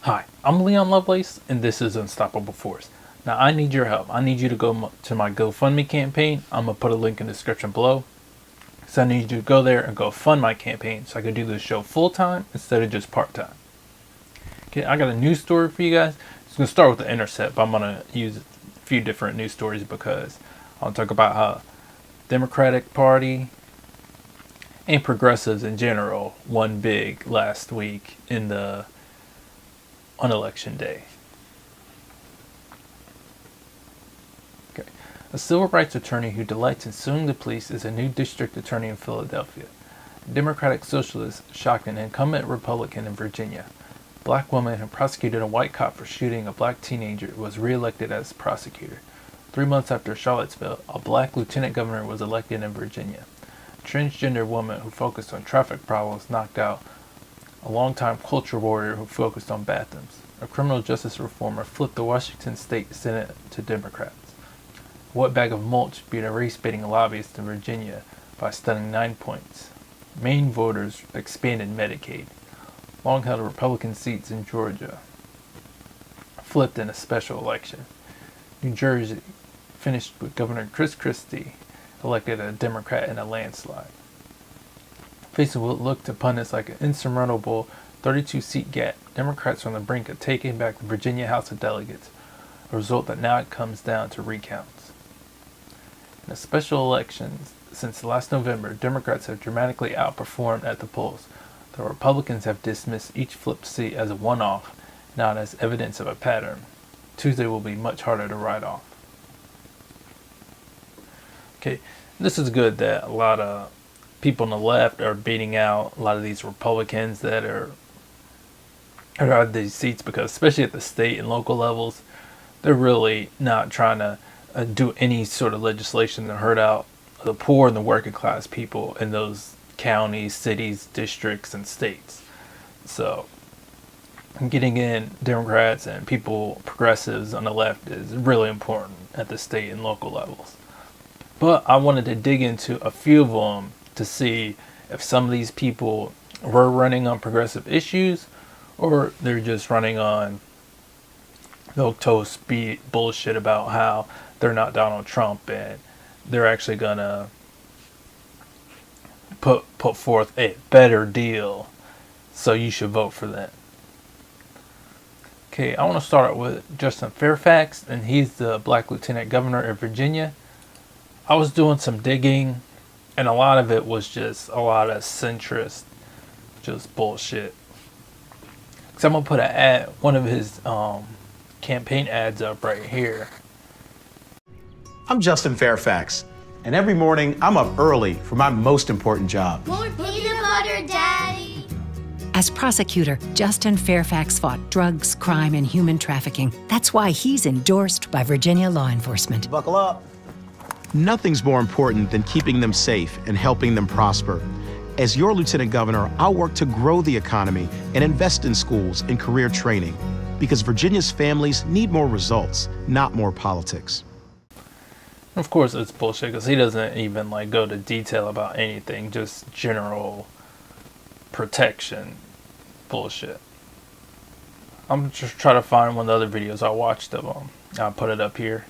Hi, I'm Leon Lovelace, and this is Unstoppable Force. Now, I need your help. I need you to go to my GoFundMe campaign. I'm going to put a link in the description below. So I need you to go there and go fund my campaign so I can do this show full-time instead of just part-time. Okay, I got a news story for you guys. It's going to start with the Intercept, but I'm going to use a few different news stories because I want to talk about how Democratic Party and progressives in general won big last week on election day. Okay. A civil rights attorney who delights in suing the police is a new district attorney in Philadelphia. A Democratic socialist shocked an incumbent Republican in Virginia. A black woman who prosecuted a white cop for shooting a black teenager was reelected as prosecutor. 3 months after Charlottesville, a black lieutenant governor was elected in Virginia. A transgender woman who focused on traffic problems knocked out a longtime culture warrior who focused on bathrooms. A criminal justice reformer flipped the Washington State Senate to Democrats. A wet bag of mulch beat a race-baiting lobbyist in Virginia by a stunning 9 points. Maine voters expanded Medicaid. Long-held Republican seats in Georgia flipped in a special election. New Jersey finished with Governor Chris Christie elected a Democrat in a landslide. Facing what looked to pundits like an insurmountable 32-seat gap, Democrats are on the brink of taking back the Virginia House of Delegates, a result that now comes down to recounts. In a special election since last November, Democrats have dramatically outperformed at the polls, though Republicans have dismissed each flipped seat as a one-off, not as evidence of a pattern. Tuesday will be much harder to write off. Okay, this is good that a lot of people on the left are beating out a lot of these Republicans that are at these seats, because especially at the state and local levels, they're really not trying to do any sort of legislation to hurt out the poor and the working class people in those counties, cities, districts, and states. So getting in Democrats and people, progressives on the left, is really important at the state and local levels. But I wanted to dig into a few of them to see if some of these people were running on progressive issues or they're just running on milquetoast bullshit about how they're not Donald Trump and they're actually gonna put forth a better deal, so you should vote for them. Okay, I want to start with Justin Fairfax, and he's the black lieutenant governor of Virginia. I was doing some digging, and a lot of it was just a lot of centrist, just bullshit. So I'm gonna put one of his campaign ads up right here. I'm Justin Fairfax, and every morning I'm up early for my most important job. More peanut butter, Daddy. As prosecutor, Justin Fairfax fought drugs, crime, and human trafficking. That's why he's endorsed by Virginia law enforcement. Buckle up. Nothing's more important than keeping them safe and helping them prosper. As your lieutenant governor, I'll work to grow the economy and invest in schools and career training, because Virginia's families need more results, not more politics. Of course, it's bullshit because he doesn't even go to detail about anything, just general protection bullshit. I'm just trying to find one of the other videos I watched of him. I'll put it up here.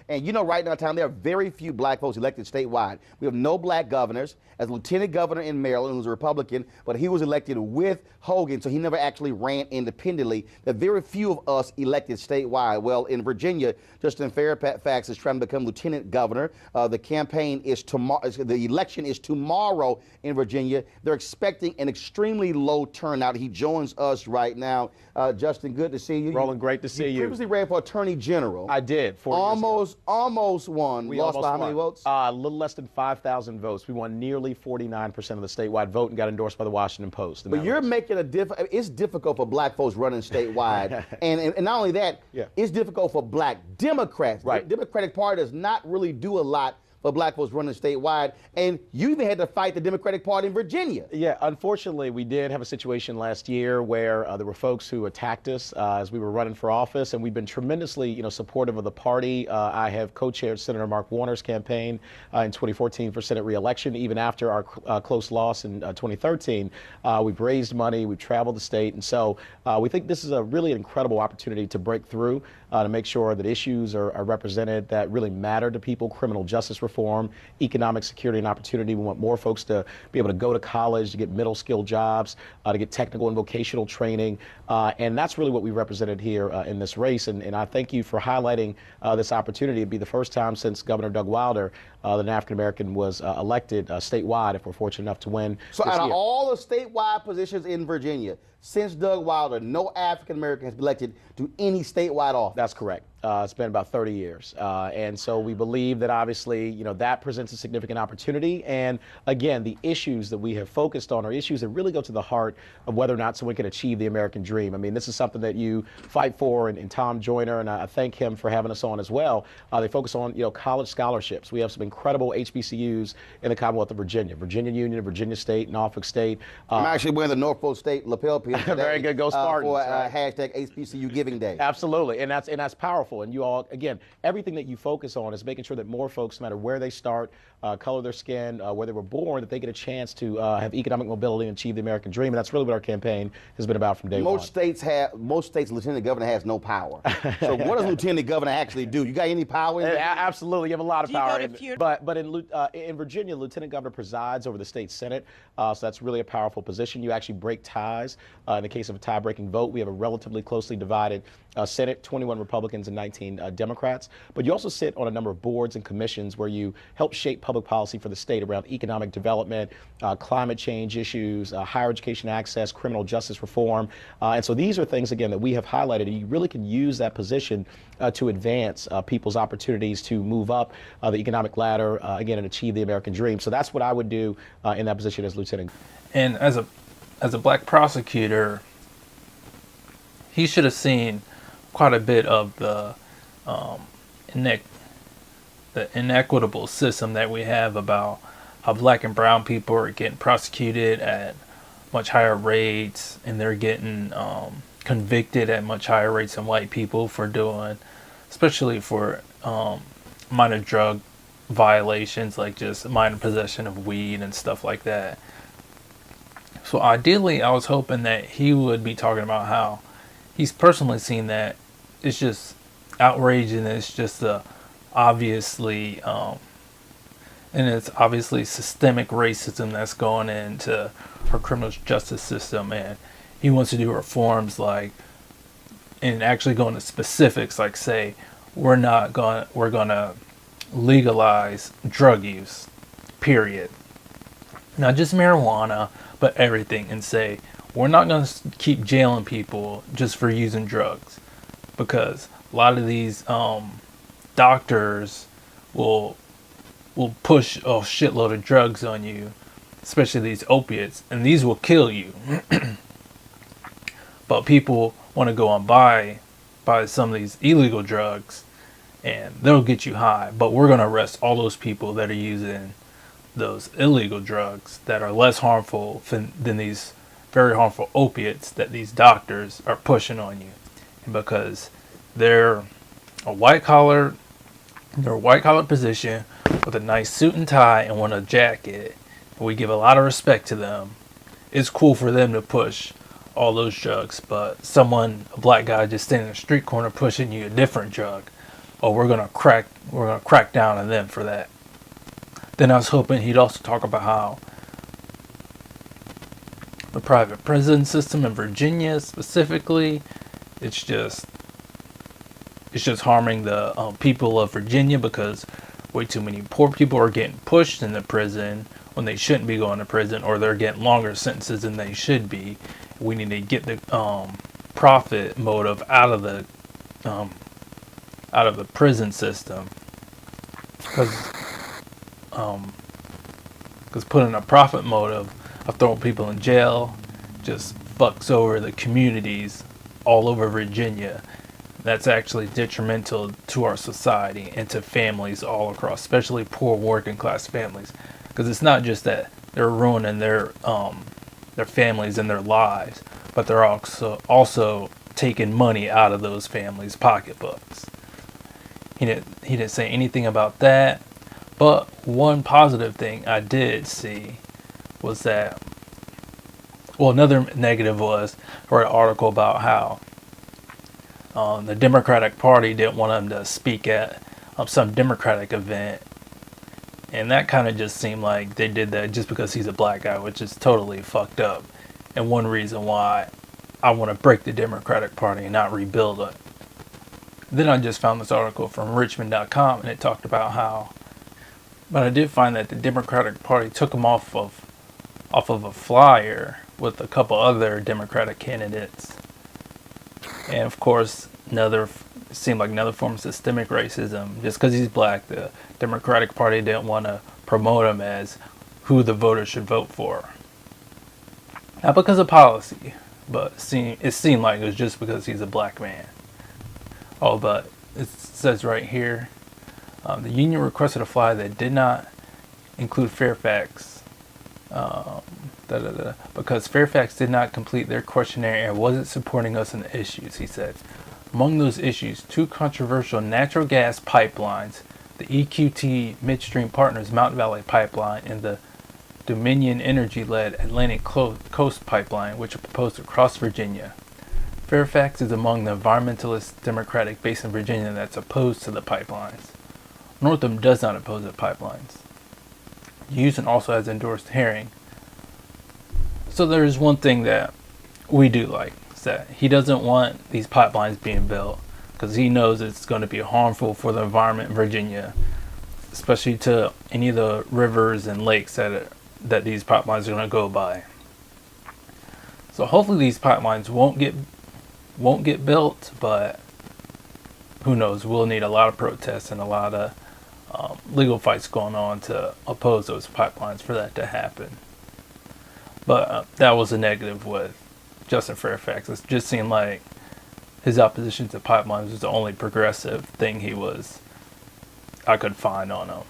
And you know, right now, Tom, there are very few black folks elected statewide. We have no black governors. As lieutenant governor in Maryland, who's a Republican, but he was elected with Hogan, so he never actually ran independently. There are very few of us elected statewide. Well, in Virginia, Justin Fairfax is trying to become lieutenant governor. The campaign is tomorrow. The election is tomorrow in Virginia. They're expecting an extremely low turnout. He joins us right now. Justin, good to see you. Roland, great to see you. You previously ran for attorney general. I did. 4 years ago. Almost won. We lost almost by how many won. votes? A little less than 5,000 votes. We won nearly 49% of the statewide vote and got endorsed by the Washington Post. But you're making it's difficult for black folks running statewide. and not only that, Yeah. it's difficult for black Democrats. Right. The Democratic Party does not really do a lot for black folks running statewide, and you even had to fight the Democratic Party in Virginia. Yeah, unfortunately, we did have a situation last year where there were folks who attacked us as we were running for office, and we've been tremendously, supportive of the party. I have co-chaired Senator Mark Warner's campaign in 2014 for Senate re-election. Even after our close loss in 2013, we've raised money, we've traveled the state, and so we think this is a really incredible opportunity to break through, to make sure that issues are represented that really matter to people: criminal justice reform, economic security and opportunity. We want more folks to be able to go to college, to get middle skill jobs, to get technical and vocational training. And that's really what we represented here in this race. And I thank you for highlighting this opportunity. It'd be the first time since Governor Doug Wilder that an African American was elected statewide, if we're fortunate enough to win. So out of all the statewide positions in Virginia, since Doug Wilder, no African American has been elected to any statewide office. That's correct. It's been about 30 years. And so we believe that obviously, that presents a significant opportunity. And again, the issues that we have focused on are issues that really go to the heart of whether or not someone can achieve the American dream. I mean, this is something that you fight for, and Tom Joyner, and I thank him for having us on as well. They focus on, college scholarships. We have some incredible HBCUs in the Commonwealth of Virginia, Virginia Union, Virginia State, Norfolk State. I'm actually wearing the Norfolk State lapel pin today. Very good, go Spartans. For right? hashtag HBCU Giving Day. Absolutely, and that's powerful. And you all, again, everything that you focus on is making sure that more folks, no matter where they start, color of their skin, where they were born, that they get a chance to have economic mobility and achieve the American dream. And that's really what our campaign has been about from day one. Most states, lieutenant governor has no power. So what does lieutenant governor actually do? You got any power in that? Absolutely, you have a lot of power. You But in Virginia, lieutenant governor presides over the state senate, so that's really a powerful position. You actually break ties. In the case of a tie-breaking vote, we have a relatively closely divided Senate, 21 Republicans and 19 Democrats. But you also sit on a number of boards and commissions where you help shape public policy for the state around economic development, climate change issues, higher education access, criminal justice reform. And so these are things, again, that we have highlighted, and you really can use that position to advance people's opportunities to move up the economic ladder, again, and achieve the American dream. So that's what I would do in that position as lieutenant. And as a black prosecutor, he should have seen quite a bit of the inequitable system that we have about how black and brown people are getting prosecuted at much higher rates, and they're getting convicted at much higher rates than white people for doing, especially for minor drug violations, like just minor possession of weed and stuff like that. So ideally, I was hoping that he would be talking about how he's personally seen that it's just outrage, and it's just obviously systemic racism that's going into our criminal justice system, and he wants to do reforms and actually go into specifics, like say we're gonna legalize drug use, period. Not just marijuana, but everything, and say we're not going to keep jailing people just for using drugs, because a lot of these doctors will push a shitload of drugs on you, especially these opiates, and these will kill you. But people want to go and buy some of these illegal drugs, and they'll get you high. But we're going to arrest all those people that are using those illegal drugs that are less harmful than these very harmful opiates that these doctors are pushing on you. And because they're a white collar position with a nice suit and tie and want a jacket, and we give a lot of respect to them, it's cool for them to push all those drugs. But a black guy just standing in a street corner pushing you a different drug, we're gonna crack down on them for that. Then I was hoping he'd also talk about how the private prison system in Virginia specifically, it's just harming the people of Virginia, because way too many poor people are getting pushed into prison when they shouldn't be going to prison, or they're getting longer sentences than they should be. We need to get the profit motive out of the prison system, because putting a profit motive of throwing people in jail just fucks over the communities all over Virginia. that's actually detrimental to our society and to families all across, especially poor working class families, because it's not just that they're ruining their families and their lives, but they're also taking money out of those families' pocketbooks. He didn't say anything about that, but one positive thing I did see was that, well, another negative was for an article about how the Democratic Party didn't want him to speak at some Democratic event, and that kind of just seemed like they did that just because he's a black guy, which is totally fucked up, and one reason why I want to break the Democratic Party and not rebuild it. Then I just found this article from Richmond.com, and it talked about how, but I did find that the Democratic Party took him off of a flyer with a couple other Democratic candidates. And of course, it seemed like another form of systemic racism. Just because he's black, the Democratic Party didn't want to promote him as who the voters should vote for. Not because of policy, but it seemed like it was just because he's a black man. Oh, but it says right here, the union requested a flyer that did not include Fairfax, because Fairfax did not complete their questionnaire and wasn't supporting us in the issues, he said. Among those issues, two controversial natural gas pipelines, the EQT Midstream Partners Mountain Valley Pipeline and the Dominion Energy-led Atlantic Coast Pipeline, which are proposed across Virginia. Fairfax is among the environmentalist Democratic base in Virginia that's opposed to the pipelines. Northam does not oppose the pipelines. Houston also has endorsed Herring. So there's one thing that we do like, is that he doesn't want these pipelines being built because he knows it's going to be harmful for the environment in Virginia, especially to any of the rivers and lakes that these pipelines are going to go by. So hopefully these pipelines won't get built, but who knows? We'll need a lot of protests and a lot of legal fights going on to oppose those pipelines for that to happen. But that was a negative with Justin Fairfax. It just seemed like his opposition to pipelines was the only progressive thing I could find on him.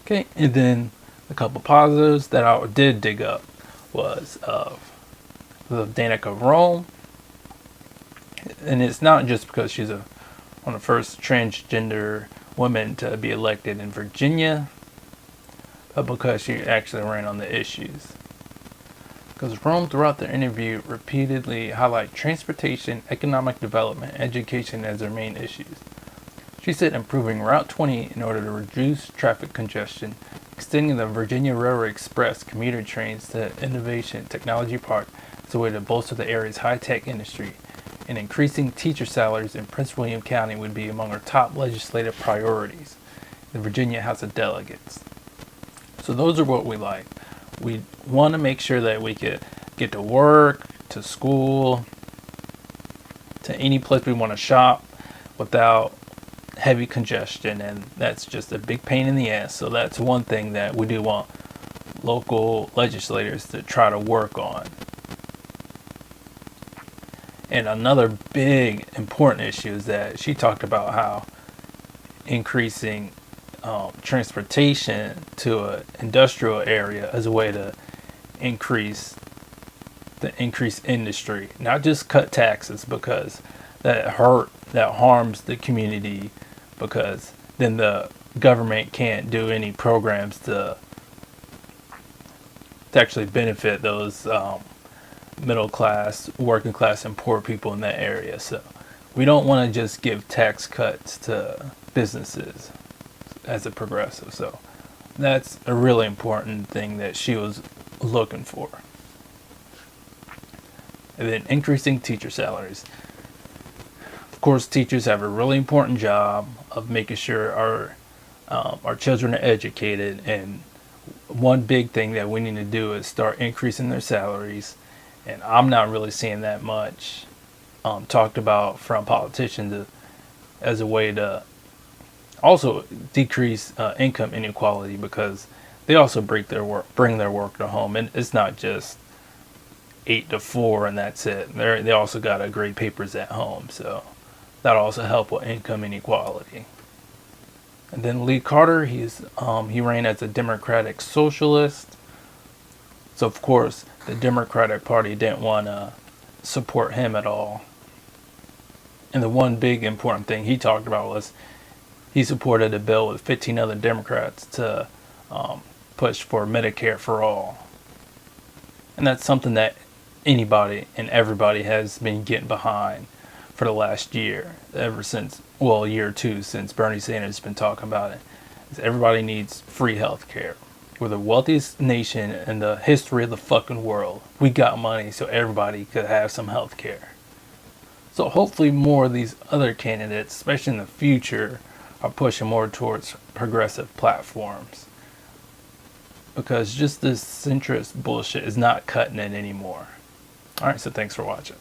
Okay, and then a couple positives that I did dig up was the Danica Rome. And it's not just because she's one of the first transgender women to be elected in Virginia, but because she actually ran on the issues. Because Rome, throughout the interview, repeatedly highlighted transportation, economic development, education as their main issues. She said improving Route 20 in order to reduce traffic congestion, extending the Virginia Railroad Express commuter trains to Innovation Technology Park as a way to bolster the area's high-tech industry, and increasing teacher salaries in Prince William County would be among our top legislative priorities in the Virginia House of Delegates. So those are what we like. We want to make sure that we could get to work, to school, to any place we want to shop without heavy congestion, and that's just a big pain in the ass. So that's one thing that we do want local legislators to try to work on. And another big important issue is that she talked about how increasing transportation to an industrial area as a way to increase industry, not just cut taxes, because that harms the community, because then the government can't do any programs to actually benefit those middle class, working class, and poor people in that area. So we don't want to just give tax cuts to businesses as a progressive. So that's a really important thing that she was looking for. And then increasing teacher salaries. Of course, teachers have a really important job of making sure our children are educated, and one big thing that we need to do is start increasing their salaries. And I'm not really seeing that much talked about from politicians as a way to also decrease income inequality, because they also bring their work to home, and it's not just 8 to 4 and that's it. They also got to grade papers at home. So That'll also help with income inequality. And then Lee Carter, he ran as a Democratic Socialist. So of course, the Democratic Party didn't want to support him at all. And the one big important thing he talked about was he supported a bill with 15 other Democrats to push for Medicare for all. And that's something that anybody and everybody has been getting behind for the last year, ever since, well, a year or two since Bernie Sanders has been talking about it. Is everybody needs free health care. We're the wealthiest nation in the history of the fucking world. We got money so everybody could have some health care. So hopefully more of these other candidates, especially in the future, are pushing more towards progressive platforms. Because just this centrist bullshit is not cutting it anymore. Alright, so thanks for watching.